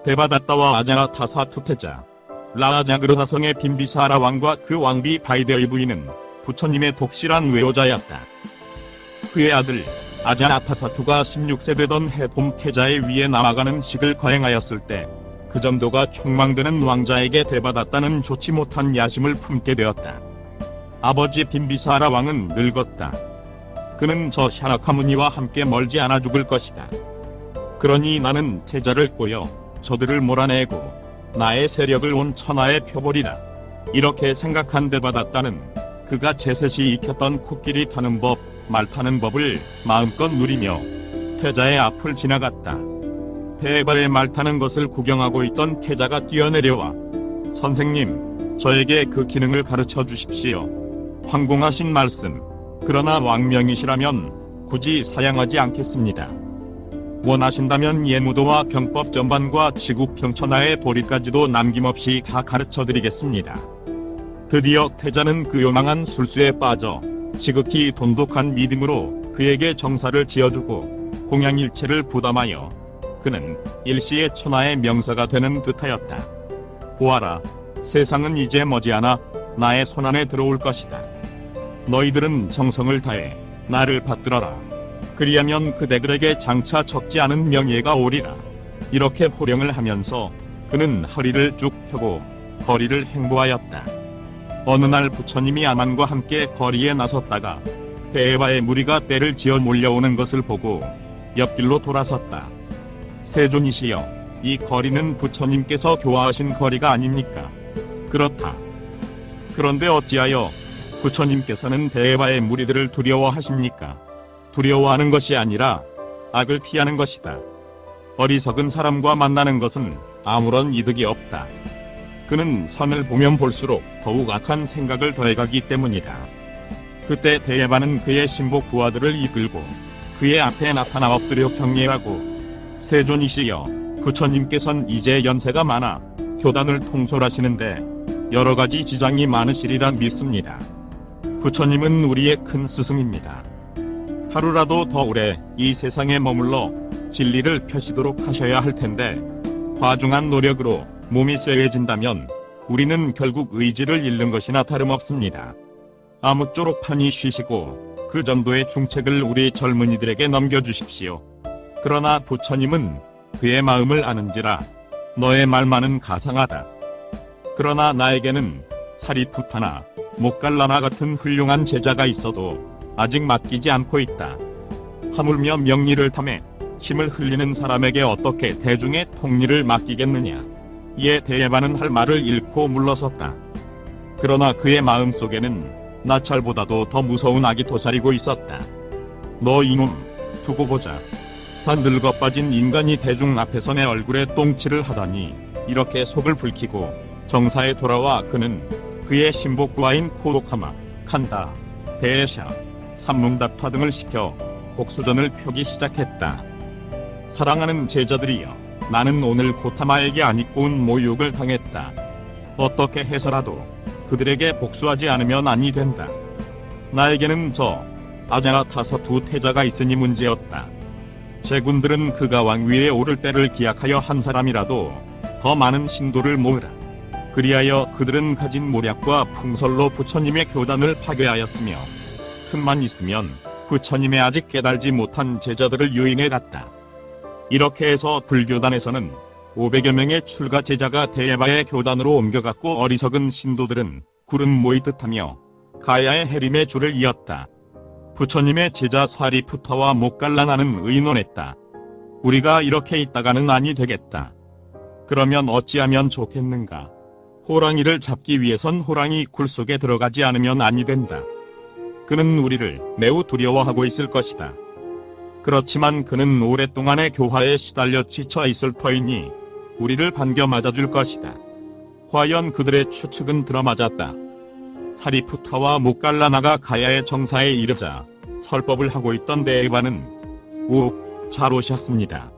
데바다타와 아자나타사 투태자 라자그르하성의 빈비사라 왕과 그 왕비 바이데의 부인은 부처님의 독실한 외호자였다. 그의 아들 아자나타사투가 16세 되던 해 봄 태자의 위에 남아가는 식을 거행하였을 때 그 정도가 촉망되는 왕자에게 데바다타는 좋지 못한 야심을 품게 되었다. 아버지 빈비사라 왕은 늙었다. 그는 저 샤라카무니와 함께 멀지 않아 죽을 것이다. 그러니 나는 태자를 꼬여 저들을 몰아내고 나의 세력을 온 천하에 펴보리라. 이렇게 생각한 데바다타는 그가 제셋이 익혔던 코끼리 타는 법, 말 타는 법을 마음껏 누리며 태자의 앞을 지나갔다. 배에 말 타는 것을 구경하고 있던 태자가 뛰어내려와 선생님, 저에게 그 기능을 가르쳐 주십시오. 황공하신 말씀, 그러나 왕명이시라면 굳이 사양하지 않겠습니다. 원하신다면 예무도와 병법 전반과 지구평천하의 도리까지도 남김없이 다 가르쳐드리겠습니다. 드디어 태자는 그 요망한 술수에 빠져 지극히 돈독한 믿음으로 그에게 정사를 지어주고 공양일체를 부담하여 그는 일시에 천하의 명사가 되는 듯하였다. 보아라, 세상은 이제 머지않아 나의 손안에 들어올 것이다. 너희들은 정성을 다해 나를 받들어라. 그리하면 그대들에게 장차 적지 않은 명예가 오리라. 이렇게 호령을 하면서 그는 허리를 쭉 펴고 거리를 행보하였다. 어느 날 부처님이 아만과 함께 거리에 나섰다가 대바의 무리가 떼를 지어 몰려오는 것을 보고 옆길로 돌아섰다. 세존이시여, 이 거리는 부처님께서 교화하신 거리가 아닙니까? 그렇다. 그런데 어찌하여 부처님께서는 대바의 무리들을 두려워하십니까? 두려워하는 것이 아니라 악을 피하는 것이다. 어리석은 사람과 만나는 것은 아무런 이득이 없다. 그는 선을 보면 볼수록 더욱 악한 생각을 더해가기 때문이다. 그때 대바는 그의 신복 부하들을 이끌고 그의 앞에 나타나 엎드려 경례하고 세존이시여, 부처님께선 이제 연세가 많아 교단을 통솔하시는데 여러 가지 지장이 많으시리라 믿습니다. 부처님은 우리의 큰 스승입니다. 하루라도 더 오래 이 세상에 머물러 진리를 펴시도록 하셔야 할 텐데 과중한 노력으로 몸이 쇠해진다면 우리는 결국 의지를 잃는 것이나 다름없습니다. 아무쪼록 편히 쉬시고 그 정도의 중책을 우리 젊은이들에게 넘겨주십시오. 그러나 부처님은 그의 마음을 아는지라 너의 말만은 가상하다. 그러나 나에게는 사리푸타나 목갈라나 같은 훌륭한 제자가 있어도 아직 맡기지 않고 있다. 하물며 명리를 탐해 힘을 흘리는 사람에게 어떻게 대중의 통리를 맡기겠느냐. 이에 대예바는 할 말을 잃고 물러섰다. 그러나 그의 마음속에는 나찰보다도 더 무서운 악이 도사리고 있었다. 너 이놈, 두고 보자. 다 늙어 빠진 인간이 대중 앞에서 내 얼굴에 똥칠을 하다니. 이렇게 속을 붉히고 정사에 돌아와 그는 그의 신복부하인 코도카마, 칸다, 베에샤, 삼뭉답타 등을 시켜 복수전을 펴기 시작했다. 사랑하는 제자들이여, 나는 오늘 고타마에게 안 입고 온 모욕을 당했다. 어떻게 해서라도 그들에게 복수하지 않으면 아니 된다. 나에게는 저 아자나타서 두 태자가 있으니 문제였다. 제군들은 그가 왕위에 오를 때를 기약하여 한 사람이라도 더 많은 신도를 모으라. 그리하여 그들은 가진 모략과 풍설로 부처님의 교단을 파괴하였으며 틈만 있으면 부처님의 아직 깨달지 못한 제자들을 유인해 갔다. 이렇게 해서 불교단에서는 500여 명의 출가 제자가 대예바의 교단으로 옮겨갔고 어리석은 신도들은 구름 모이듯 하며 가야의 해림의 줄을 이었다. 부처님의 제자 사리푸타와 목갈라나는 의논했다. 우리가 이렇게 있다가는 아니 되겠다. 그러면 어찌하면 좋겠는가. 호랑이를 잡기 위해선 호랑이 굴 속에 들어가지 않으면 아니 된다. 그는 우리를 매우 두려워하고 있을 것이다. 그렇지만 그는 오랫동안의 교화에 시달려 지쳐 있을 터이니 우리를 반겨 맞아줄 것이다. 과연 그들의 추측은 들어맞았다. 사리푸타와 목갈라나가 가야의 정사에 이르자 설법을 하고 있던 대예바는 오, 잘 오셨습니다.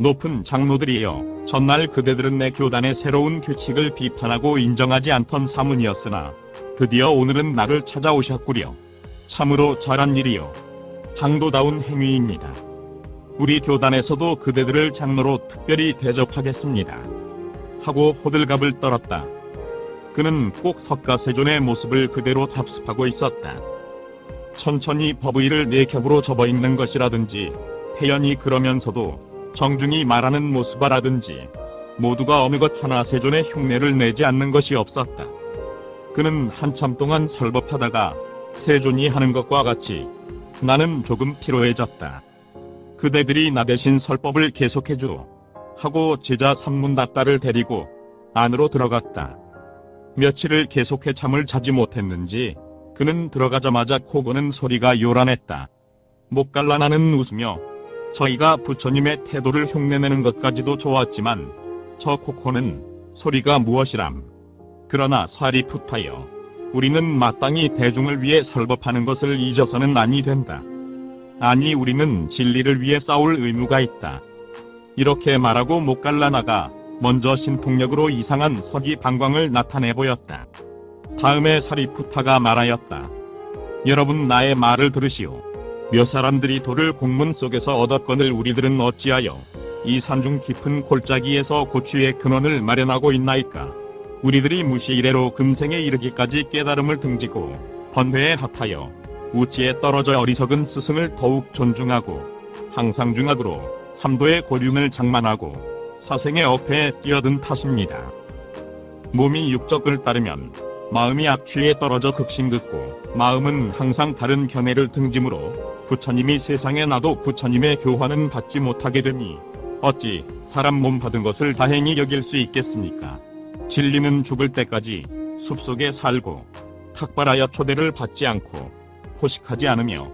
높은 장로들이여, 전날 그대들은 내 교단의 새로운 규칙을 비판하고 인정하지 않던 사문이었으나 드디어 오늘은 나를 찾아오셨구려. 참으로 잘한 일이요, 장도다운 행위입니다. 우리 교단에서도 그대들을 장로로 특별히 대접하겠습니다. 하고 호들갑을 떨었다. 그는 꼭 석가세존의 모습을 그대로 답습하고 있었다. 천천히 법의를 내 겹으로 접어있는 것이라든지 태연히 그러면서도 정중히 말하는 모습이라든지 모두가 어느 것 하나 세존의 흉내를 내지 않는 것이 없었다. 그는 한참 동안 설법하다가 세존이 하는 것과 같이 나는 조금 피로해졌다. 그대들이 나 대신 설법을 계속해줘 하고 제자 삼문답다를 데리고 안으로 들어갔다. 며칠을 계속해 잠을 자지 못했는지 그는 들어가자마자 코 고는 소리가 요란했다. 목갈라나는 웃으며 저희가 부처님의 태도를 흉내내는 것까지도 좋았지만 저 코코는 소리가 무엇이람. 그러나 사리푸타여, 우리는 마땅히 대중을 위해 설법하는 것을 잊어서는 아니 된다. 아니 우리는 진리를 위해 싸울 의무가 있다. 이렇게 말하고 목갈라나가 먼저 신통력으로 이상한 서기방광을 나타내 보였다. 다음에 사리푸타가 말하였다. 여러분 나의 말을 들으시오. 몇 사람들이 돌을 공문 속에서 얻었거늘 우리들은 어찌하여 이 산중 깊은 골짜기에서 고취의 근원을 마련하고 있나이까. 우리들이 무시 이래로 금생에 이르기까지 깨달음을 등지고 번회에 합하여 우치에 떨어져 어리석은 스승을 더욱 존중하고 항상 중학으로 삼도의 고륜을 장만하고 사생의 어패에 뛰어든 탓입니다. 몸이 육적을 따르면 마음이 악취에 떨어져 극심긋고 마음은 항상 다른 견해를 등짐으로 부처님이 세상에 놔도 부처님의 교화는 받지 못하게 되니 어찌 사람 몸 받은 것을 다행히 여길 수 있겠습니까? 진리는 죽을 때까지 숲속에 살고 탁발하여 초대를 받지 않고 포식하지 않으며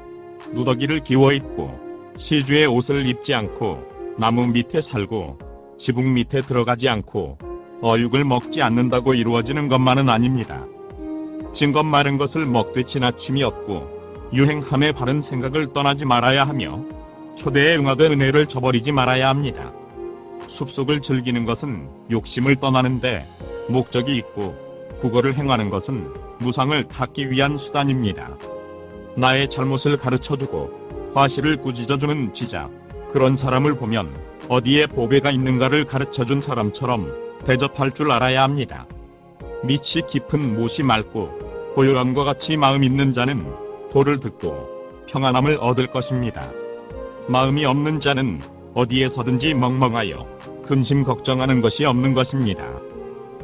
누더기를 기워 입고 시주의 옷을 입지 않고 나무 밑에 살고 지붕 밑에 들어가지 않고 어육을 먹지 않는다고 이루어지는 것만은 아닙니다. 진것 마른 것을 먹되 지나침이 없고 유행함에 바른 생각을 떠나지 말아야 하며 초대에 응하되 은혜를 저버리지 말아야 합니다. 숲속을 즐기는 것은 욕심을 떠나는데 목적이 있고 국어를 행하는 것은 무상을 닦기 위한 수단입니다. 나의 잘못을 가르쳐주고 화실을 꾸짖어주는 지자, 그런 사람을 보면 어디에 보배가 있는가를 가르쳐준 사람처럼 대접할 줄 알아야 합니다. 밑이 깊은 못이 맑고 고요함과 같이 마음 있는 자는 도를 듣고 평안함을 얻을 것입니다. 마음이 없는 자는 어디에서든지 멍멍하여 근심 걱정하는 것이 없는 것입니다.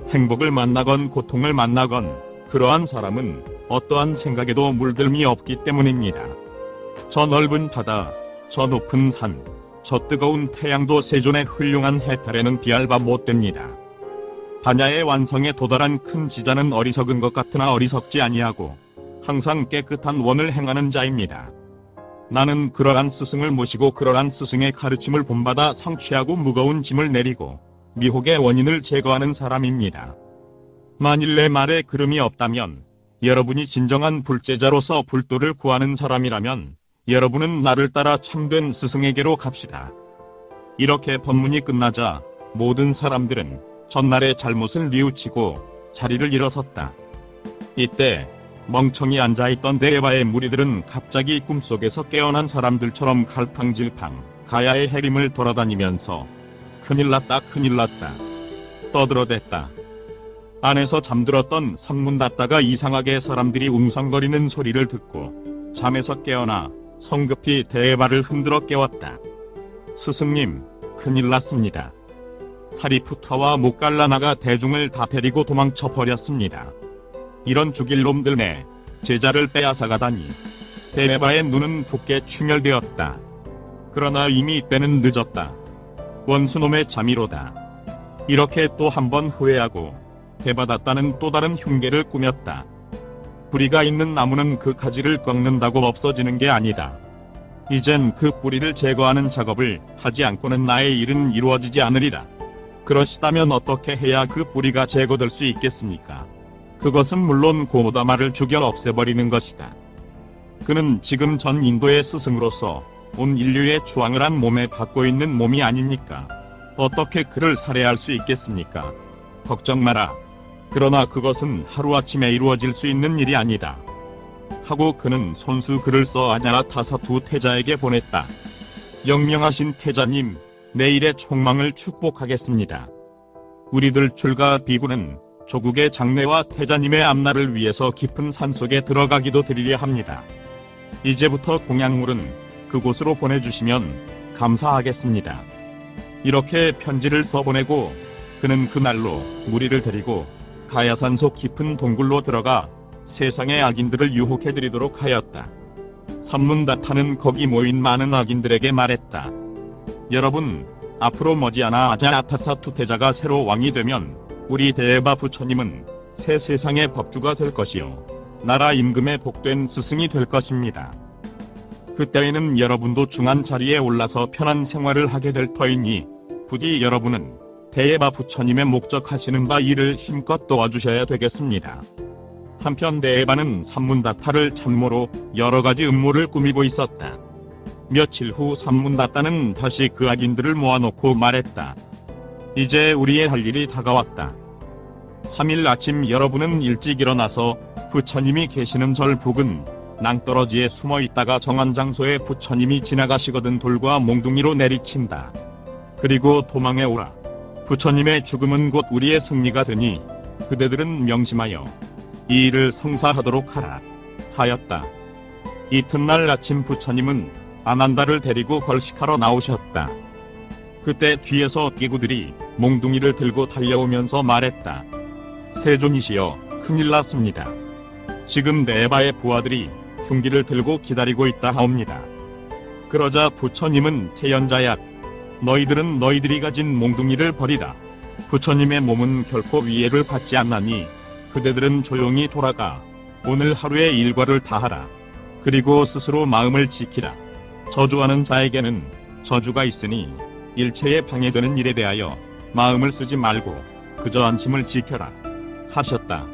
행복을 만나건 고통을 만나건 그러한 사람은 어떠한 생각에도 물들미 없기 때문입니다. 저 넓은 바다, 저 높은 산, 저 뜨거운 태양도 세존의 훌륭한 해탈에는 비할바 못됩니다. 반야의 완성에 도달한 큰 지자는 어리석은 것 같으나 어리석지 아니하고 항상 깨끗한 원을 행하는 자입니다. 나는 그러한 스승을 모시고 그러한 스승의 가르침을 본받아 성취하고 무거운 짐을 내리고 미혹의 원인을 제거하는 사람입니다. 만일 내 말에 그름이 없다면, 여러분이 진정한 불제자로서 불도를 구하는 사람이라면 여러분은 나를 따라 참된 스승에게로 갑시다. 이렇게 법문이 끝나자 모든 사람들은 전날의 잘못을 뉘우치고 자리를 일어섰다. 이때 멍청이 앉아있던 데레바의 무리들은 갑자기 꿈속에서 깨어난 사람들처럼 갈팡질팡 가야의 해림을 돌아다니면서 큰일 났다 큰일 났다 떠들어댔다. 안에서 잠들었던 삼문답다가 이상하게 사람들이 웅성거리는 소리를 듣고 잠에서 깨어나 성급히 데레바를 흔들어 깨웠다. 스승님, 큰일 났습니다. 사리푸타와 목갈라나가 대중을 다 데리고 도망쳐 버렸습니다. 이런 죽일 놈들네, 제자를 빼앗아가다니. 데레바의 눈은 붓게 충혈되었다. 그러나 이미 때는 늦었다. 원수놈의 잠이로다. 이렇게 또 한 번 후회하고 해받았다는 또 다른 흉계를 꾸몄다. 뿌리가 있는 나무는 그 가지를 꺾는다고 없어지는 게 아니다. 이젠 그 뿌리를 제거하는 작업을 하지 않고는 나의 일은 이루어지지 않으리라. 그러시다면 어떻게 해야 그 뿌리가 제거될 수 있겠습니까? 그것은 물론 고모다마를 죽여 없애버리는 것이다. 그는 지금 전 인도의 스승으로서 온 인류의 주왕을 한 몸에 받고 있는 몸이 아닙니까? 어떻게 그를 살해할 수 있겠습니까? 걱정 마라. 그러나 그것은 하루아침에 이루어질 수 있는 일이 아니다. 하고 그는 손수 글을 써 아냐라타사 두 태자에게 보냈다. 영명하신 태자님, 내일의 총망을 축복하겠습니다. 우리들 출가 비구는 조국의 장래와 태자님의 앞날을 위해서 깊은 산속에 들어가기도 드리려 합니다. 이제부터 공약물은 그곳으로 보내주시면 감사하겠습니다. 이렇게 편지를 써보내고 그는 그날로 무리를 데리고 가야산 속 깊은 동굴로 들어가 세상의 악인들을 유혹해드리도록 하였다. 삼문다타는 거기 모인 많은 악인들에게 말했다. 여러분, 앞으로 머지않아 아자아타사투 태자가 새로 왕이 되면 우리 대에바 부처님은 새 세상의 법주가 될 것이요, 나라 임금의 복된 스승이 될 것입니다. 그때에는 여러분도 중한 자리에 올라서 편한 생활을 하게 될 터이니 부디 여러분은 대에바 부처님의 목적하시는 바 일을 힘껏 도와주셔야 되겠습니다. 한편 대에바는 삼문다타를 참모로 여러 가지 음모를 꾸미고 있었다. 며칠 후 삼문다타는 다시 그 악인들을 모아놓고 말했다. 이제 우리의 할 일이 다가왔다. 3일 아침 여러분은 일찍 일어나서 부처님이 계시는 절 부근 낭떠러지에 숨어 있다가 정한 장소에 부처님이 지나가시거든 돌과 몽둥이로 내리친다. 그리고 도망해 오라. 부처님의 죽음은 곧 우리의 승리가 되니 그대들은 명심하여 이 일을 성사하도록 하라 하였다. 이튿날 아침 부처님은 아난다를 데리고 걸식하러 나오셨다. 그때 뒤에서 비구들이 몽둥이를 들고 달려오면서 말했다. 세존이시여, 큰일 났습니다. 지금 네바의 부하들이 흉기를 들고 기다리고 있다 하옵니다. 그러자 부처님은 태연자야, 너희들은 너희들이 가진 몽둥이를 버리라. 부처님의 몸은 결코 위해를 받지 않나니 그대들은 조용히 돌아가 오늘 하루의 일과를 다하라. 그리고 스스로 마음을 지키라. 저주하는 자에게는 저주가 있으니 일체에 방해되는 일에 대하여 마음을 쓰지 말고 그저 안심을 지켜라 하셨다.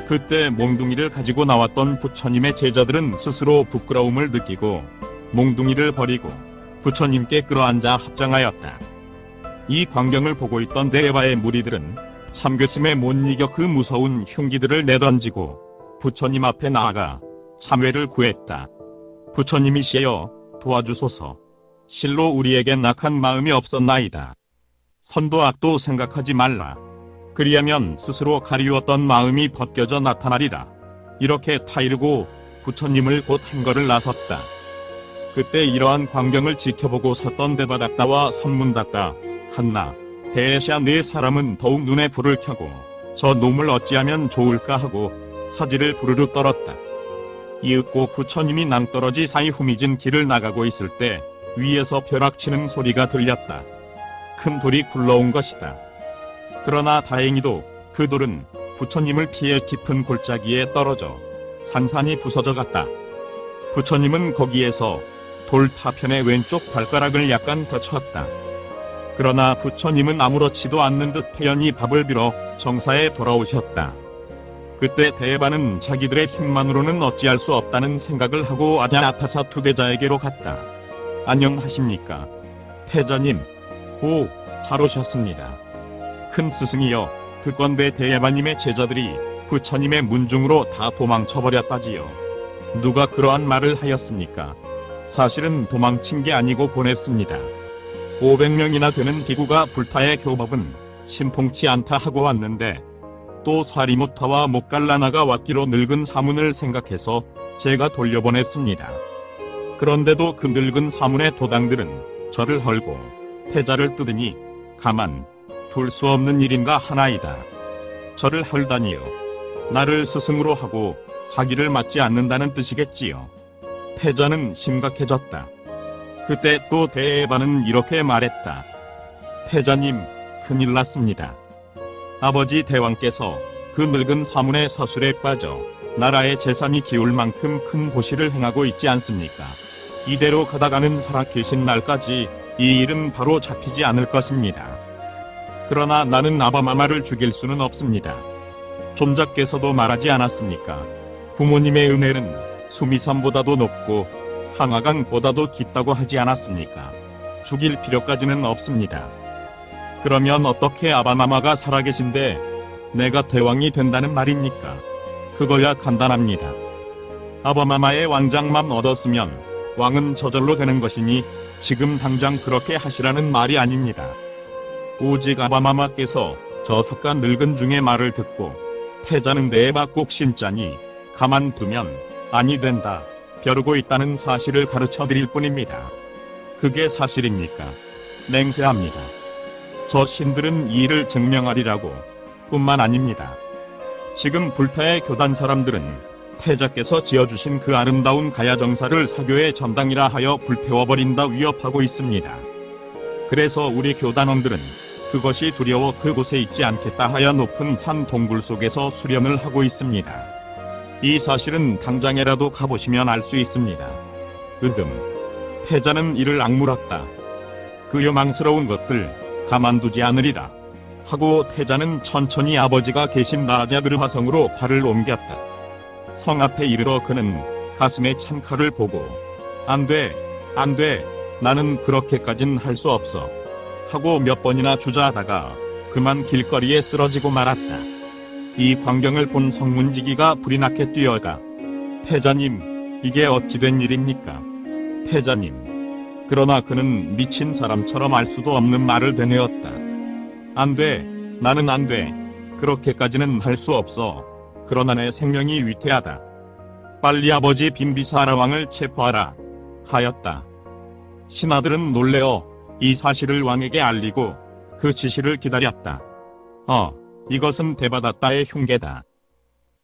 그때 몽둥이를 가지고 나왔던 부처님의 제자들은 스스로 부끄러움을 느끼고 몽둥이를 버리고 부처님께 끌어앉아 합장하였다. 이 광경을 보고 있던 대에바의 무리들은 참교심에 못 이겨 그 무서운 흉기들을 내던지고 부처님 앞에 나아가 참회를 구했다. 부처님이시여, 도와주소서. 실로 우리에겐 악한 마음이 없었나이다. 선도 악도 생각하지 말라. 그리하면 스스로 가리웠던 마음이 벗겨져 나타나리라. 이렇게 타이르고 부처님을 곧 행거를 나섰다. 그때 이러한 광경을 지켜보고 섰던 대바닥다와 선문닥다, 한나, 대샤 네 사람은 더욱 눈에 불을 켜고 저 놈을 어찌하면 좋을까 하고 사지를 부르르 떨었다. 이윽고 부처님이 낭떠러지 사이 후미진 길을 나가고 있을 때 위에서 벼락치는 소리가 들렸다. 큰 돌이 굴러온 것이다. 그러나 다행히도 그 돌은 부처님을 피해 깊은 골짜기에 떨어져 산산이 부서져 갔다. 부처님은 거기에서 돌 타편의 왼쪽 발가락을 약간 다쳤다. 그러나 부처님은 아무렇지도 않는 듯 태연히 밥을 빌어 정사에 돌아오셨다. 그때 대에바는 자기들의 힘만으로는 어찌할 수 없다는 생각을 하고 아자아타사투 대자에게로 갔다. 안녕하십니까, 태자님. 오, 잘 오셨습니다. 큰 스승이여, 듣건대 대에바님의 제자들이 부처님의 문중으로 다 도망쳐버렸다지요. 누가 그러한 말을 하였습니까? 사실은 도망친 게 아니고 보냈습니다. 500명이나 되는 비구가 불타의 교법은 심통치 않다 하고 왔는데 또 사리무타와 목갈라나가 왔기로 늙은 사문을 생각해서 제가 돌려보냈습니다. 그런데도 그 늙은 사문의 도당들은 저를 헐고 태자를 뜯으니 가만 둘 수 없는 일인가 하나이다. 저를 헐다니요. 나를 스승으로 하고 자기를 맞지 않는다는 뜻이겠지요. 태자는 심각해졌다. 그때 또 대에바는 이렇게 말했다. 태자님, 큰일 났습니다. 아버지 대왕께서 그 늙은 사문의 사술에 빠져 나라의 재산이 기울 만큼 큰 보시를 행하고 있지 않습니까? 이대로 가다가는 살아계신 날까지 이 일은 바로 잡히지 않을 것입니다. 그러나 나는 아바마마를 죽일 수는 없습니다. 좀자께서도 말하지 않았습니까? 부모님의 은혜는 수미산보다도 높고 항아강보다도 깊다고 하지 않았습니까? 죽일 필요까지는 없습니다. 그러면 어떻게 아바마마가 살아계신데 내가 대왕이 된다는 말입니까? 그거야 간단합니다. 아바마마의 왕장만 얻었으면 왕은 저절로 되는 것이니 지금 당장 그렇게 하시라는 말이 아닙니다. 오직 아바마마께서 저 석가 늙은 중의 말을 듣고 태자는 내바 꼭 신자니 가만두면 아니 된다 벼르고 있다는 사실을 가르쳐 드릴 뿐입니다. 그게 사실입니까? 맹세합니다. 저 신들은 이 일을 증명하리라고 뿐만 아닙니다. 지금 불타의 교단 사람들은 태자께서 지어주신 그 아름다운 가야정사를 사교의 전당이라 하여 불태워버린다 위협하고 있습니다. 그래서 우리 교단원들은 그것이 두려워 그곳에 있지 않겠다 하여 높은 산 동굴 속에서 수련을 하고 있습니다. 이 사실은 당장에라도 가보시면 알 수 있습니다. 태자는 이를 악물었다. 그 요망스러운 것들 가만두지 않으리라 하고 태자는 천천히 아버지가 계신 라자그르 화성으로 발을 옮겼다. 성 앞에 이르러 그는 가슴에 찬 칼을 보고 안 돼, 나는 그렇게까진 할 수 없어 하고 몇 번이나 주저하다가 그만 길거리에 쓰러지고 말았다. 이 광경을 본 성문지기가 불이 나게 뛰어가 태자님, 이게 어찌 된 일입니까? 태자님. 그러나 그는 미친 사람처럼 알 수도 없는 말을 되뇌었다. 안 돼, 나는 안 돼. 그렇게까지는 할 수 없어. 그러나 내 생명이 위태하다. 빨리 아버지 빈비사라 왕을 체포하라 하였다. 신하들은 놀래어 이 사실을 왕에게 알리고 그 지시를 기다렸다. 이것은 대받았다의 흉계다.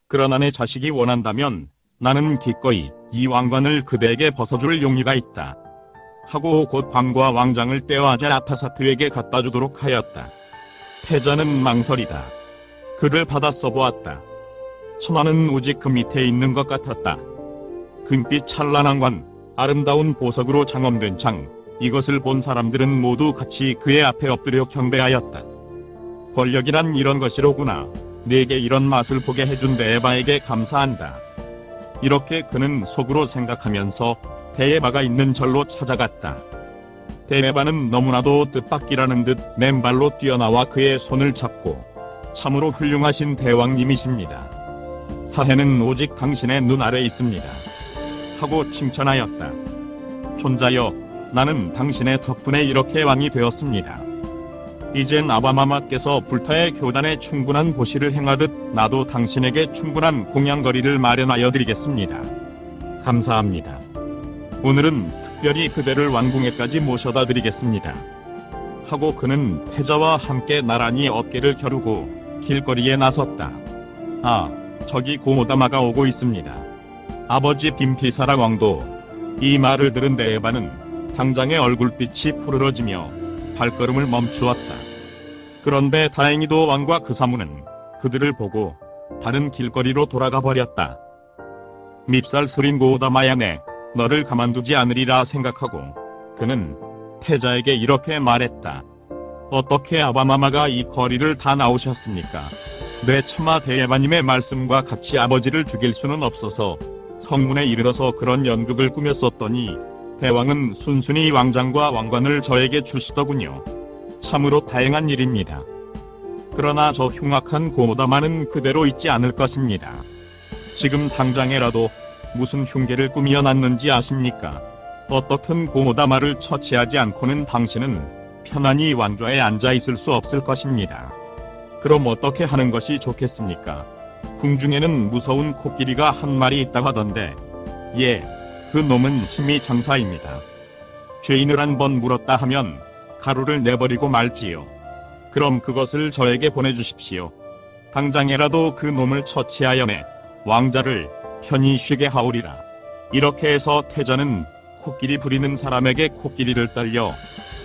그러나 내 자식이 원한다면 나는 기꺼이 이 왕관을 그대에게 벗어줄 용의가 있다 하고 곧 왕과 왕장을 떼어 아자 아타사트에게 갖다 주도록 하였다. 태자는 망설이다. 그를 받아 써보았다. 천하는 오직 그 밑에 있는 것 같았다. 금빛 찬란한 관, 아름다운 보석으로 장엄된 창, 이것을 본 사람들은 모두 같이 그의 앞에 엎드려 경배하였다. 권력이란 이런 것이로구나. 내게 이런 맛을 보게 해준 대에바에게 감사한다. 이렇게 그는 속으로 생각하면서 대에바가 있는 절로 찾아갔다. 대에바는 너무나도 뜻밖이라는 듯 맨발로 뛰어나와 그의 손을 잡고 참으로 훌륭하신 대왕님이십니다. 사해는 오직 당신의 눈 아래 있습니다 하고 칭찬하였다. 존자여, 나는 당신의 덕분에 이렇게 왕이 되었습니다. 이젠 아바마마께서 불타의 교단에 충분한 보시를 행하듯 나도 당신에게 충분한 공양거리를 마련하여 드리겠습니다. 감사합니다. 오늘은 특별히 그대를 왕궁에까지 모셔다 드리겠습니다 하고 그는 태자와 함께 나란히 어깨를 겨루고 길거리에 나섰다. 저기 고모다마가 오고 있습니다. 아버지 빈피사라 왕도. 이 말을 들은 대에바는 당장의 얼굴빛이 푸르러지며 발걸음을 멈추었다. 그런데 다행히도 왕과 그 사무는 그들을 보고 다른 길거리로 돌아가 버렸다. 밉살 소린 고다마야네, 너를 가만두지 않으리라 생각하고 그는 태자에게 이렇게 말했다. 어떻게 아바마마가 이 거리를 다 나오셨습니까? 내 처마 대에바님의 말씀과 같이 아버지를 죽일 수는 없어서 성문에 이르러서 그런 연극을 꾸몄었더니 대왕은 순순히 왕장과 왕관을 저에게 주시더군요. 참으로 다행한 일입니다. 그러나 저 흉악한 고모다마는 그대로 있지 않을 것입니다. 지금 당장에라도 무슨 흉계를 꾸미어 놨는지 아십니까? 어떻든 고모다마를 처치하지 않고는 당신은 편안히 왕좌에 앉아 있을 수 없을 것입니다. 그럼 어떻게 하는 것이 좋겠습니까? 궁중에는 무서운 코끼리가 한 마리 있다고 하던데, 그 놈은 힘이 장사입니다. 죄인을 한번 물었다 하면 가루를 내버리고 말지요. 그럼 그것을 저에게 보내주십시오. 당장에라도 그 놈을 처치하여내 왕자를 편히 쉬게 하오리라. 이렇게 해서 태자는 코끼리 부리는 사람에게 코끼리를 떨려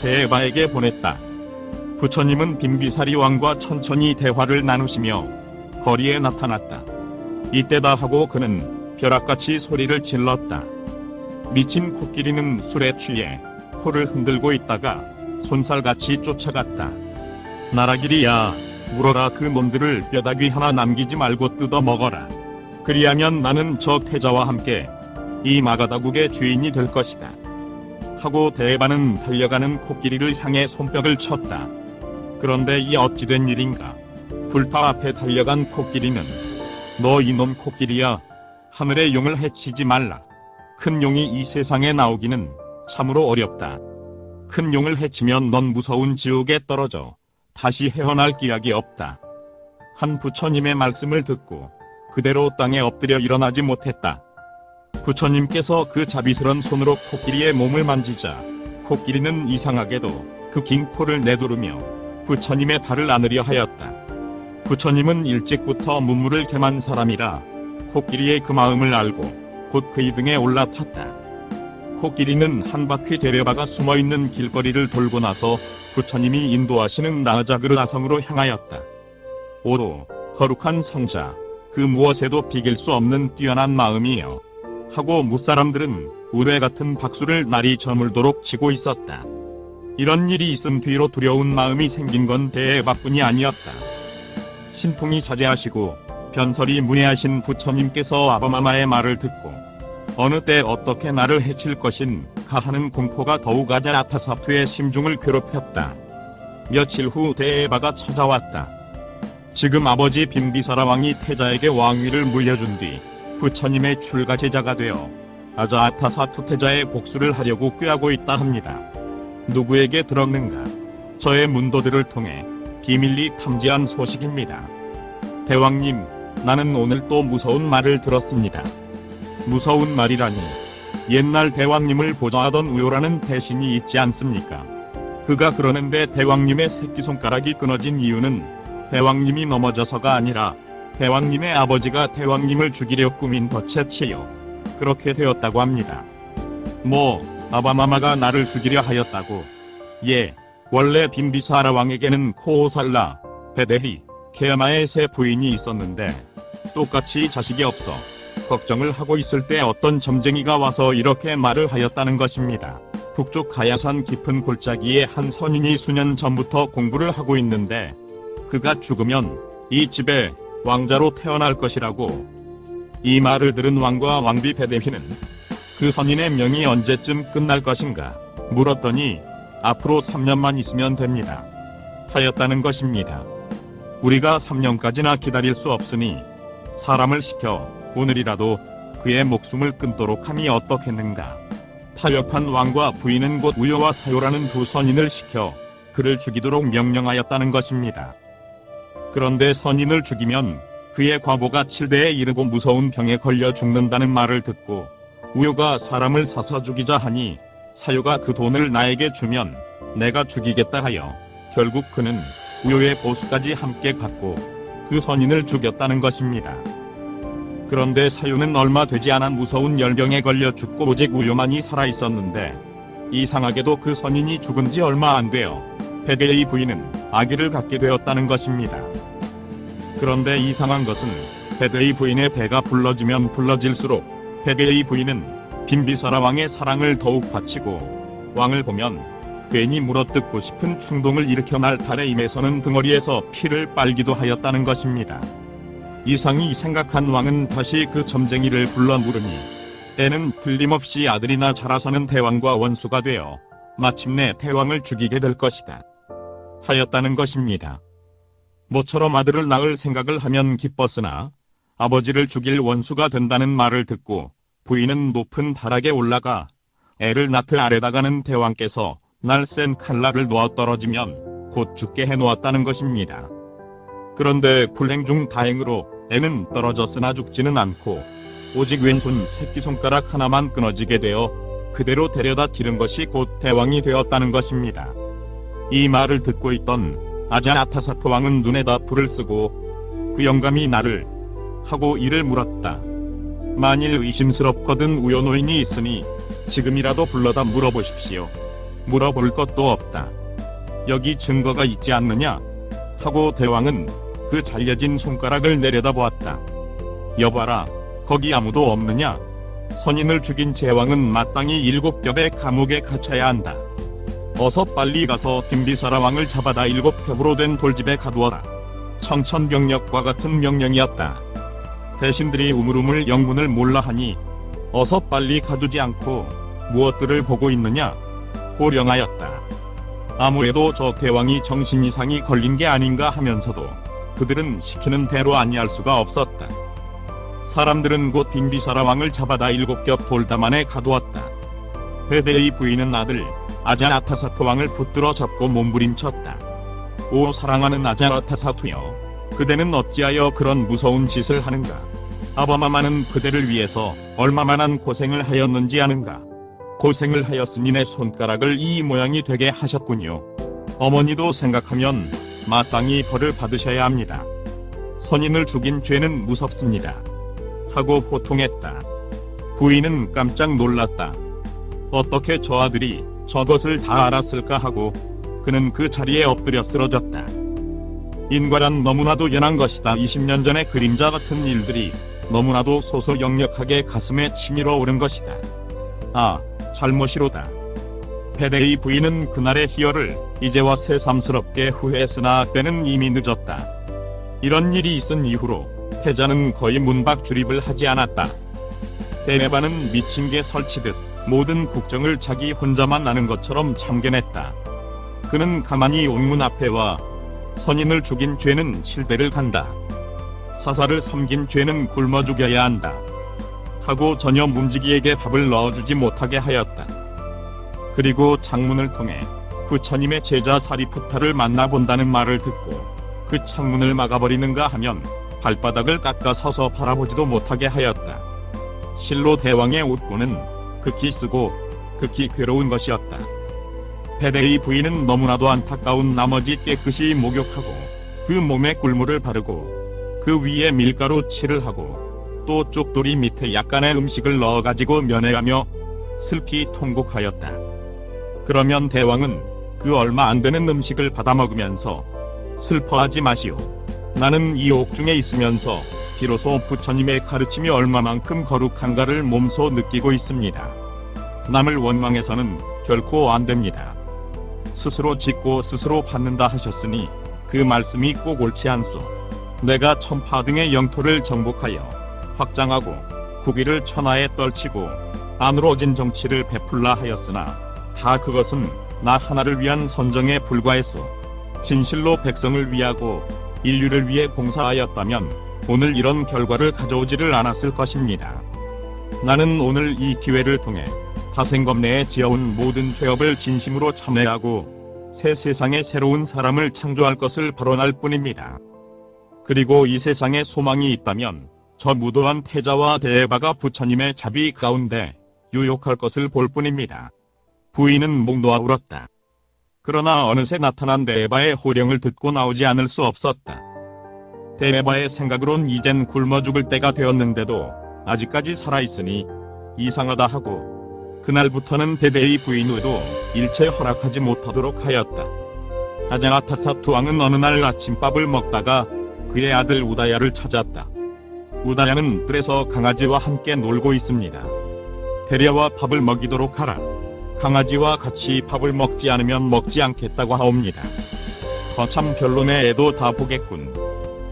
대에바에게 보냈다. 부처님은 빈비사리 왕과 천천히 대화를 나누시며 거리에 나타났다. 이때다 하고 그는 벼락같이 소리를 질렀다. 미친 코끼리는 술에 취해 코를 흔들고 있다가 손살같이 쫓아갔다. 나라길이야, 물어라. 그 놈들을 뼈다귀 하나 남기지 말고 뜯어 먹어라. 그리하면 나는 저 태자와 함께 이 마가다국의 주인이 될 것이다. 하고 대에바는 달려가는 코끼리를 향해 손뼉을 쳤다. 그런데 이 어찌 된 일인가? 불타 앞에 달려간 코끼리는 너 이놈 코끼리야, 하늘의 용을 해치지 말라. 큰 용이 이 세상에 나오기는 참으로 어렵다. 큰 용을 해치면 넌 무서운 지옥에 떨어져 다시 헤어날 기약이 없다. 한 부처님의 말씀을 듣고 그대로 땅에 엎드려 일어나지 못했다. 부처님께서 그 자비스런 손으로 코끼리의 몸을 만지자 코끼리는 이상하게도 그 긴 코를 내두르며 부처님의 발을 안으려 하였다. 부처님은 일찍부터 문무를 겸한 사람이라 코끼리의 그 마음을 알고 곧 그의 등에 올라탔다. 코끼리는 한 바퀴 데려다가 숨어있는 길거리를 돌고 나서 부처님이 인도하시는 라자그르 아성으로 향하였다. 오로 거룩한 성자, 그 무엇에도 비길 수 없는 뛰어난 마음이여 하고 무사람들은 우레 같은 박수를 날이 저물도록 치고 있었다. 이런 일이 있은 뒤로 두려운 마음이 생긴 건 대에바뿐이 아니었다. 신통이 자제하시고 변설이 문외하신 부처님께서 아바마마의 말을 듣고 어느 때 어떻게 나를 해칠 것인가 하는 공포가 더욱 아자아타사투의 심중을 괴롭혔다. 며칠 후 대에바가 찾아왔다. 지금 아버지 빈비사라 왕이 태자에게 왕위를 물려준 뒤 부처님의 출가 제자가 되어 아자아타사투 태자의 복수를 하려고 꾀하고 있다 합니다. 누구에게 들었는가? 저의 문도들을 통해 비밀리 탐지한 소식입니다. 대왕님, 나는 오늘 또 무서운 말을 들었습니다. 무서운 말이라니, 옛날 대왕님을 보좌하던 우요라는 대신이 있지 않습니까? 그가 그러는데 대왕님의 새끼손가락이 끊어진 이유는 대왕님이 넘어져서가 아니라 대왕님의 아버지가 대왕님을 죽이려 꾸민 덫에치여 그렇게 되었다고 합니다. 아바마마가 나를 죽이려 하였다고? 예, 원래 빈비사라 왕에게는 코오살라, 베데히, 케야마의 세 부인이 있었는데 똑같이 자식이 없어 걱정을 하고 있을 때 어떤 점쟁이가 와서 이렇게 말을 하였다는 것입니다. 북쪽 가야산 깊은 골짜기에 한 선인이 수년 전부터 공부를 하고 있는데 그가 죽으면 이 집에 왕자로 태어날 것이라고. 이 말을 들은 왕과 왕비 베데히는 그 선인의 명이 언제쯤 끝날 것인가 물었더니 앞으로 3년만 있으면 됩니다 하였다는 것입니다. 우리가 3년까지나 기다릴 수 없으니 사람을 시켜 오늘이라도 그의 목숨을 끊도록 함이 어떻겠는가. 타협한 왕과 부인은 곧 우요와 사요라는 두 선인을 시켜 그를 죽이도록 명령하였다는 것입니다. 그런데 선인을 죽이면 그의 과보가 7대에 이르고 무서운 병에 걸려 죽는다는 말을 듣고 우요가 사람을 사서 죽이자 하니 사요가 그 돈을 나에게 주면 내가 죽이겠다 하여 결국 그는 우요의 보수까지 함께 갖고 그 선인을 죽였다는 것입니다. 그런데 사요는 얼마 되지 않아 무서운 열병에 걸려 죽고 오직 우요만이 살아있었는데 이상하게도 그 선인이 죽은 지 얼마 안 되어 베데의 부인은 아기를 갖게 되었다는 것입니다. 그런데 이상한 것은 베데의 부인의 배가 불러지면 불러질수록 베데의 부인은 빈비사라 왕의 사랑을 더욱 바치고 왕을 보면 괜히 물어뜯고 싶은 충동을 일으켜 날탈에 임해서는 등허리에서 피를 빨기도 하였다는 것입니다. 이상이 생각한 왕은 다시 그 점쟁이를 불러 물으니 애는 틀림없이 아들이나 자라서는 대왕과 원수가 되어 마침내 대왕을 죽이게 될 것이다 하였다는 것입니다. 모처럼 아들을 낳을 생각을 하면 기뻤으나 아버지를 죽일 원수가 된다는 말을 듣고 부인은 높은 다락에 올라가 애를 낳을 아래다가는 대왕께서 날쌘 칼날을 놓아 떨어지면 곧 죽게 해놓았다는 것입니다. 그런데 불행 중 다행으로 애는 떨어졌으나 죽지는 않고 오직 왼손 새끼손가락 하나만 끊어지게 되어 그대로 데려다 기른 것이 곧 대왕이 되었다는 것입니다. 이 말을 듣고 있던 아자아타사토 왕은 눈에다 불을 쓰고 그 영감이 나를 하고 이를 물었다. 만일 의심스럽거든 우요 노인이 있으니 지금이라도 불러다 물어보십시오. 물어볼 것도 없다. 여기 증거가 있지 않느냐? 하고 대왕은 그 잘려진 손가락을 내려다보았다. 여봐라, 거기 아무도 없느냐? 선인을 죽인 제왕은 마땅히 7겹의 감옥에 갇혀야 한다. 어서 빨리 가서 빈비사라 왕을 잡아다 7겹으로 된 돌집에 가두어라. 청천벽력과 같은 명령이었다. 대신들이 우물우물 영문을 몰라하니 어서 빨리 가두지 않고 무엇들을 보고 있느냐 호령하였다. 아무래도 저 대왕이 정신 이상이 걸린 게 아닌가 하면서도 그들은 시키는 대로 아니할 수가 없었다. 사람들은 곧 빈비사라 왕을 잡아다 7겹 돌담 안에 가두었다. 베데의 부인은 아들 아자아타사트 왕을 붙들어 잡고 몸부림쳤다. 오 사랑하는 아자아타사투여, 그대는 어찌하여 그런 무서운 짓을 하는가? 아바마마는 그대를 위해서 얼마만한 고생을 하였는지 아는가? 고생을 하였으니 내 손가락을 이 모양이 되게 하셨군요. 어머니도 생각하면 마땅히 벌을 받으셔야 합니다. 선인을 죽인 죄는 무섭습니다. 하고 호통했다. 부인은 깜짝 놀랐다. 어떻게 저 아들이 저것을 다 알았을까 하고 그는 그 자리에 엎드려 쓰러졌다. 인과란 너무나도 연한 것이다. 20년 전의 그림자 같은 일들이 너무나도 소소역력하게 가슴에 치밀어 오른 것이다. 아, 잘못이로다. 베데의 부인은 그날의 희열을 이제와 새삼스럽게 후회했으나 때는 이미 늦었다. 이런 일이 있은 이후로 태자는 거의 문박 출입을 하지 않았다. 데네바는 미친 개 설치듯 모든 국정을 자기 혼자만 아는 것처럼 참견했다. 그는 가만히 온문 앞에 와 선인을 죽인 죄는 칠대를 간다. 사사를 섬긴 죄는 굶어 죽여야 한다. 하고 전혀 문지기에게 밥을 넣어주지 못하게 하였다. 그리고 창문을 통해 부처님의 제자 사리푸타를 만나본다는 말을 듣고 그 창문을 막아버리는가 하면 발바닥을 깎아 서서 바라보지도 못하게 하였다. 실로 대왕의 옷고는 극히 쓰고 극히 괴로운 것이었다. 베데의 부인은 너무나도 안타까운 나머지 깨끗이 목욕하고 그 몸에 꿀물을 바르고 그 위에 밀가루 칠을 하고 또 쪽돌이 밑에 약간의 음식을 넣어가지고 면회하며 슬피 통곡하였다. 그러면 대왕은 그 얼마 안 되는 음식을 받아먹으면서 슬퍼하지 마시오. 나는 이 옥중에 있으면서 비로소 부처님의 가르침이 얼마만큼 거룩한가를 몸소 느끼고 있습니다. 남을 원망해서는 결코 안 됩니다. 스스로 짓고 스스로 받는다 하셨으니 그 말씀이 꼭 옳지 않소. 내가 천파 등의 영토를 정복하여 확장하고 국위를 천하에 떨치고 안으로진 정치를 베풀라 하였으나 다 그것은 나 하나를 위한 선정에 불과했소. 진실로 백성을 위하고 인류를 위해 봉사하였다면 오늘 이런 결과를 가져오지를 않았을 것입니다. 나는 오늘 이 기회를 통해 타생검 내에 지어온 모든 죄업을 진심으로 참회하고 새 세상에 새로운 사람을 창조할 것을 발언할 뿐입니다. 그리고 이 세상에 소망이 있다면 저 무도한 태자와 대에바가 부처님의 자비 가운데 유욕할 것을 볼 뿐입니다. 부인은 목 놓아 울었다. 그러나 어느새 나타난 대에바의 호령을 듣고 나오지 않을 수 없었다. 대에바의 생각으론 이젠 굶어 죽을 때가 되었는데도 아직까지 살아있으니 이상하다 하고 그날부터는 베데의 부인에도 일체 허락하지 못하도록 하였다. 아자아타사투 왕은 어느 날 아침밥을 먹다가 그의 아들 우다야를 찾았다. 우다야는 뜰에서 강아지와 함께 놀고 있습니다. 데려와 밥을 먹이도록 하라. 강아지와 같이 밥을 먹지 않으면 먹지 않겠다고 하옵니다. 거참 변론의 애도 다 보겠군.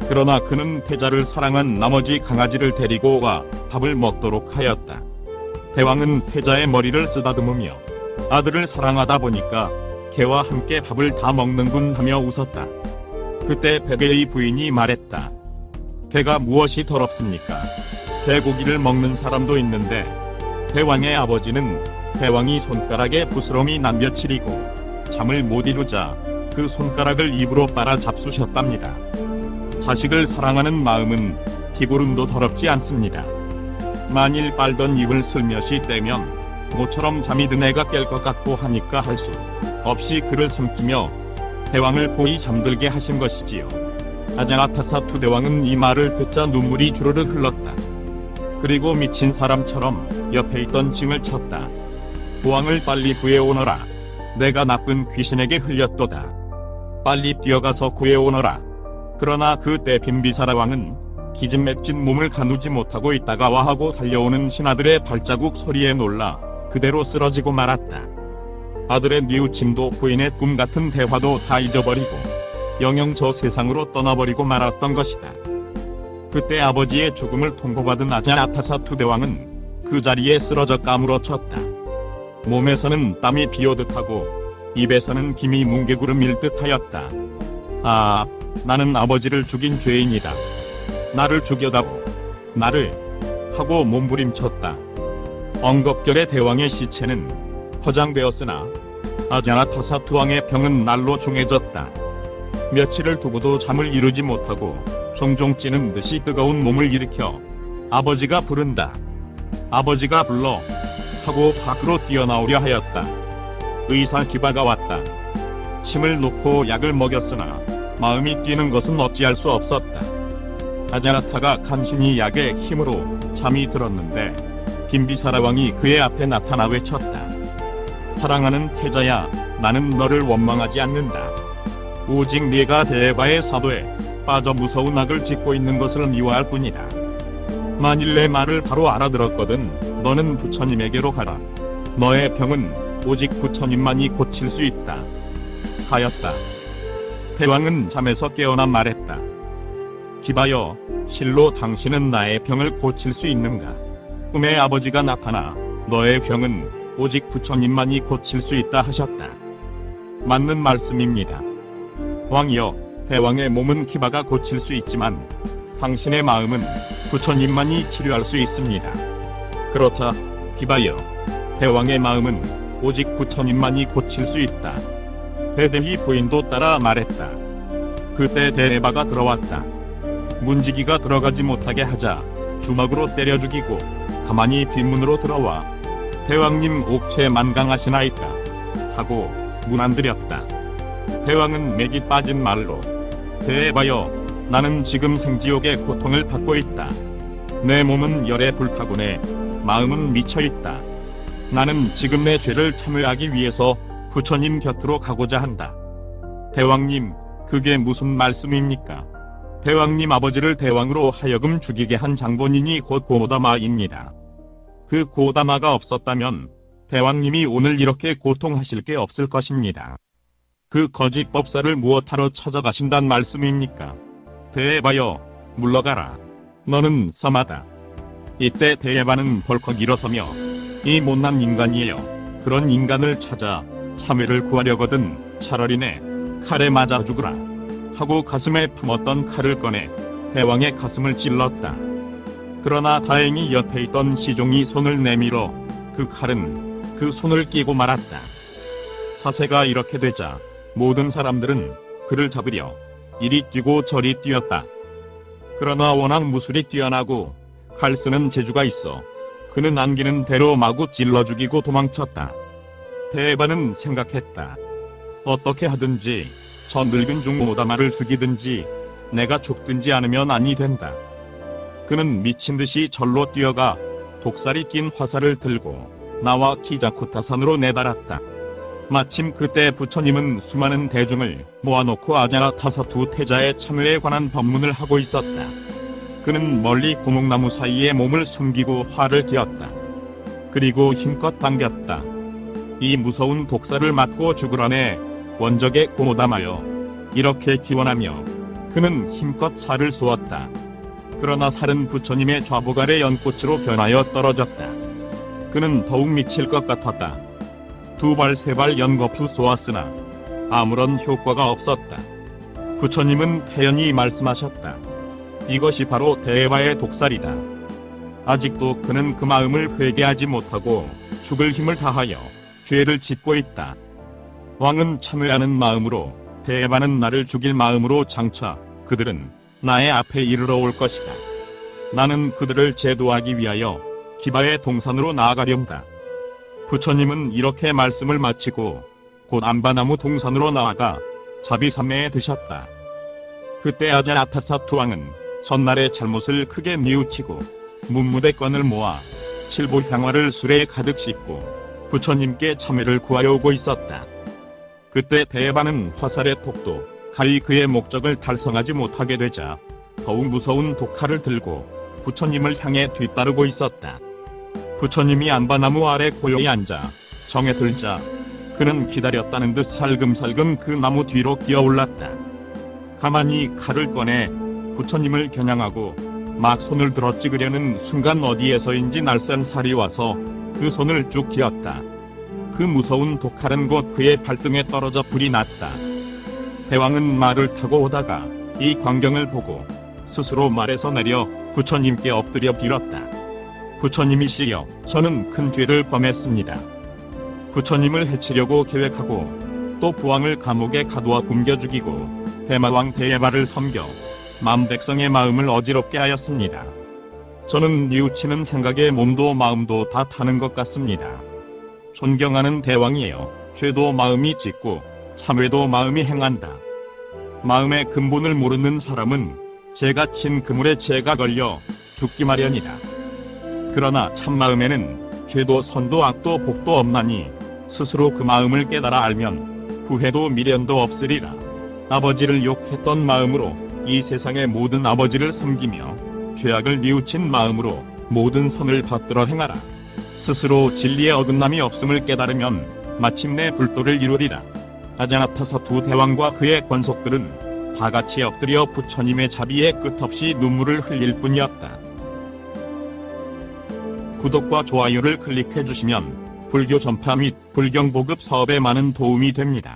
그러나 그는 태자를 사랑한 나머지 강아지를 데리고 와 밥을 먹도록 하였다. 대왕은 태자의 머리를 쓰다듬으며 아들을 사랑하다 보니까 개와 함께 밥을 다 먹는군 하며 웃었다. 그때 베데의 부인이 말했다. 개가 무엇이 더럽습니까? 개고기를 먹는 사람도 있는데 대왕의 아버지는 대왕이 손가락에 부스럼이 난 며칠이고 잠을 못 이루자 그 손가락을 입으로 빨아 잡수셨답니다. 자식을 사랑하는 마음은 비구름도 더럽지 않습니다. 만일 빨던 입을 슬며시 떼면 모처럼 잠이 든 애가 깰 것 같고 하니까 할 수 없이 그를 삼키며 대왕을 고이 잠들게 하신 것이지요. 아자아타사투 대왕은 이 말을 듣자 눈물이 주르륵 흘렀다. 그리고 미친 사람처럼 옆에 있던 징을 쳤다. 보왕을 빨리 구해오너라. 내가 나쁜 귀신에게 흘렸도다. 빨리 뛰어가서 구해오너라. 그러나 그때 빈비사라 왕은 기진맥진 몸을 가누지 못하고 있다가 와하고 달려오는 신하들의 발자국 소리에 놀라 그대로 쓰러지고 말았다. 아들의 뉘우침도 부인의 꿈같은 대화도 다 잊어버리고 영영 저 세상으로 떠나버리고 말았던 것이다. 그때 아버지의 죽음을 통보받은 아자아타사투 대왕은 그 자리에 쓰러져 까무러쳤다. 몸에서는 땀이 비오듯하고 입에서는 김이 뭉게구름일 듯하였다. 아, 나는 아버지를 죽인 죄인이다. 나를 죽여다오. 나를. 하고 몸부림쳤다. 엉겁결에 대왕의 시체는 포장되었으나 아자나타사투 왕의 병은 날로 중해졌다. 며칠을 두고도 잠을 이루지 못하고 종종 찌는 듯이 뜨거운 몸을 일으켜 아버지가 부른다. 아버지가 불러 하고 밖으로 뛰어나오려 하였다. 의사 기바가 왔다. 침을 놓고 약을 먹였으나 마음이 뛰는 것은 어찌할 수 없었다. 아자나타가 간신히 약의 힘으로 잠이 들었는데 빈비사라 왕이 그의 앞에 나타나 외쳤다. 사랑하는 태자야, 나는 너를 원망하지 않는다. 오직 네가 대바의 사도에 빠져 무서운 악을 짓고 있는 것을 미워할 뿐이다. 만일 내 말을 바로 알아들었거든 너는 부처님에게로 가라. 너의 병은 오직 부처님만이 고칠 수 있다. 하였다. 대왕은 잠에서 깨어나 말했다. 기바여, 실로 당신은 나의 병을 고칠 수 있는가? 꿈에 아버지가 나타나 너의 병은 오직 부처님만이 고칠 수 있다 하셨다. 맞는 말씀입니다. 왕이여, 대왕의 몸은 기바가 고칠 수 있지만 당신의 마음은 부처님만이 치료할 수 있습니다. 그렇다, 기바여. 대왕의 마음은 오직 부처님만이 고칠 수 있다. 대대희 부인도 따라 말했다. 그때 대바가 들어왔다. 문지기가 들어가지 못하게 하자 주먹으로 때려 죽이고 가만히 뒷문으로 들어와 대왕님 옥체 만강하시나이까 하고 문안드렸다. 대왕은 맥이 빠진 말로 대바여, 나는 지금 생지옥의 고통을 받고 있다. 내 몸은 열에 불타고네 마음은 미쳐있다. 나는 지금 내 죄를 참회하기 위해서 부처님 곁으로 가고자 한다. 대왕님, 그게 무슨 말씀입니까? 대왕님 아버지를 대왕으로 하여금 죽이게 한 장본인이 곧 고다마입니다. 그 고다마가 없었다면 대왕님이 오늘 이렇게 고통하실 게 없을 것입니다. 그 거짓 법사를 무엇하러 찾아가신단 말씀입니까? 대바여, 물러가라. 너는 섬하다. 이때 대바는 벌컥 일어서며 이 못난 인간이에요. 그런 인간을 찾아 참회를 구하려거든 차라리 내 칼에 맞아 죽으라 하고 가슴에 품었던 칼을 꺼내 대왕의 가슴을 찔렀다. 그러나 다행히 옆에 있던 시종이 손을 내밀어 그 칼은 그 손을 끼고 말았다. 사세가 이렇게 되자 모든 사람들은 그를 잡으려 이리 뛰고 저리 뛰었다. 그러나 워낙 무술이 뛰어나고 칼 쓰는 재주가 있어 그는 안기는 대로 마구 찔러 죽이고 도망쳤다. 대바는 생각했다. 어떻게 하든지 저 늙은 중오다마를 죽이든지 내가 죽든지 않으면 아니 된다. 그는 미친듯이 절로 뛰어가 독살이 낀 화살을 들고 나와 키자쿠타산으로 내달았다. 마침 그때 부처님은 수많은 대중을 모아놓고 아자나타사투 태자의 참회에 관한 법문을 하고 있었다. 그는 멀리 고목나무 사이에 몸을 숨기고 화를 띄었다. 그리고 힘껏 당겼다. 이 무서운 독살을 맞고 죽으라네 원적의 고모다마여. 이렇게 기원하며 그는 힘껏 살을 쏘았다. 그러나 살은 부처님의 좌복 아래 연꽃으로 변하여 떨어졌다. 그는 더욱 미칠 것 같았다. 두 발 세 발 연거푸 쏘았으나 아무런 효과가 없었다. 부처님은 태연히 말씀하셨다. 이것이 바로 대바의 독살이다. 아직도 그는 그 마음을 회개하지 못하고 죽을 힘을 다하여 죄를 짓고 있다. 왕은 참회하는 마음으로 대바는 나를 죽일 마음으로 장차 그들은 나의 앞에 이르러 올 것이다. 나는 그들을 제도하기 위하여 기바의 동산으로 나아가련다. 부처님은 이렇게 말씀을 마치고 곧 암바나무 동산으로 나아가 자비삼매에 드셨다. 그때 아자나타사투 왕은 전날의 잘못을 크게 뉘우치고 문무대권을 모아 칠보 향화를 수레에 가득 싣고 부처님께 참회를 구하여 오고 있었다. 그때 대바는 화살의 톡도 가히 그의 목적을 달성하지 못하게 되자 더욱 무서운 독칼을 들고 부처님을 향해 뒤따르고 있었다. 부처님이 암바나무 아래 고요히 앉아 정에 들자 그는 기다렸다는 듯 살금살금 그 나무 뒤로 기어올랐다. 가만히 칼을 꺼내 부처님을 겨냥하고 막 손을 들어 찍으려는 순간 어디에서인지 날쌘 살이 와서 그 손을 쭉 쥐었다. 그 무서운 독칼은 곧 그의 발등에 떨어져 불이 났다. 대왕은 말을 타고 오다가 이 광경을 보고 스스로 말에서 내려 부처님께 엎드려 빌었다. 부처님이 시려 저는 큰 죄를 범했습니다. 부처님을 해치려고 계획하고 또 부왕을 감옥에 가두어 굶겨 죽이고 대마왕 대예발을 섬겨 만백성의 마음을 어지럽게 하였습니다. 저는 뉘우치는 생각에 몸도 마음도 다 타는 것 같습니다. 존경하는 대왕이에요. 죄도 마음이 짓고 참회도 마음이 행한다. 마음의 근본을 모르는 사람은 죄가 친 그물에 죄가 걸려 죽기 마련이다. 그러나 참마음에는 죄도 선도 악도 복도 없나니 스스로 그 마음을 깨달아 알면 후회도 미련도 없으리라. 아버지를 욕했던 마음으로 이 세상의 모든 아버지를 섬기며 죄악을 뉘우친 마음으로 모든 선을 받들어 행하라. 스스로 진리의 어긋남이 없음을 깨달으면 마침내 불도를 이루리라. 아자나타사투 대왕과 그의 권속들은 다 같이 엎드려 부처님의 자비에 끝없이 눈물을 흘릴 뿐이었다. 구독과 좋아요를 클릭해 주시면 불교 전파 및 불경 보급 사업에 많은 도움이 됩니다.